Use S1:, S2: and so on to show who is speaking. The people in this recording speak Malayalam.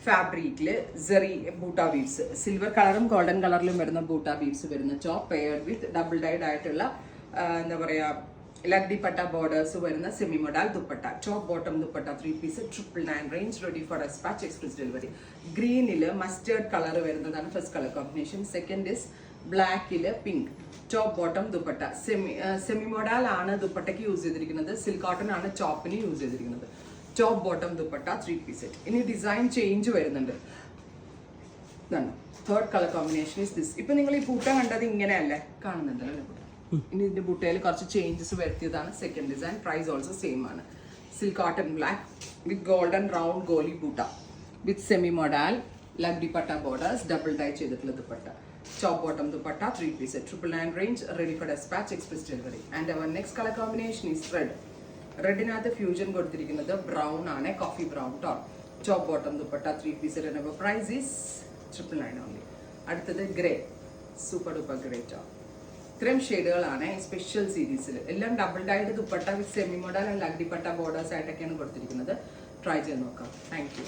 S1: ഫാബ്രിക്കില് സെറി ബൂട്ട ബീഡ്സ് സിൽവർ കളറും ഗോൾഡൻ കളറിലും വരുന്ന ബൂട്ട ബീഡ്സ് വരുന്ന top paired with double dyed ആയിട്ടുള്ള എന്താ പറയാ ലഗ്ഡി പട്ട ബോർഡേഴ്സ് വരുന്ന semi modal dupatta top bottom dupatta 3 piece 999 range ready for despatch express delivery. ഗ്രീനില് മസ്റ്റേർഡ് കളർ വരുന്നതാണ് first colour combination. Second is ബ്ലാക്കില് pink top bottom dupatta semi modal ആണ് ദുപ്പട്ടയ്ക്ക് യൂസ് ചെയ്തിരിക്കുന്നത്. സിൽക്ക് കോട്ടൺ ആണ് ടോപ്പിന് യൂസ് ചെയ്തിരിക്കുന്നത്. Top bottom dupatta 3 piece set. ഇനി ഡിസൈൻ ചേഞ്ച് വരുന്നുണ്ട്. Third colour combination is this. ഇപ്പൊ നിങ്ങൾ ഈ ബൂട്ട കണ്ടത് ഇങ്ങനെയല്ലേ കാണുന്നുണ്ടല്ലോ. ഇനി ഇതിന്റെ ബൂട്ടയിൽ കുറച്ച് ചേഞ്ചസ് വരുത്തിയതാണ്. Second design price also same ആണ്. Silk cotton black with golden round ഗോലി ബൂട്ട വിത്ത് സെമി മൊഡാൽ ലഗ്ഡി പട്ട ബോർഡേഴ്സ് ഡബിൾ ഡൈ ചെയ്തിട്ടുള്ള dupatta top bottom dupatta 3 piece 999 range ready for despatch express delivery. And our next colour combination is red. റെഡിനകത്ത് ഫ്യൂജൻ കൊടുത്തിരിക്കുന്നത് ബ്രൗൺ ആണ്, coffee brown top bottom dupatta 3 piece. Price is 999 only. അടുത്തത് grey super duper grey top. ഇത്രയും ഷെയ്ഡുകളാണ് ഈ സ്പെഷ്യൽ സീരീസിൽ. എല്ലാം double dyed dupatta with semi modal and ലഗ്ഡി പട്ട ബോർഡേഴ്സ് ആയിട്ടൊക്കെയാണ് കൊടുത്തിരിക്കുന്നത്. ട്രൈ ചെയ്ത് നോക്കാം. Thank U.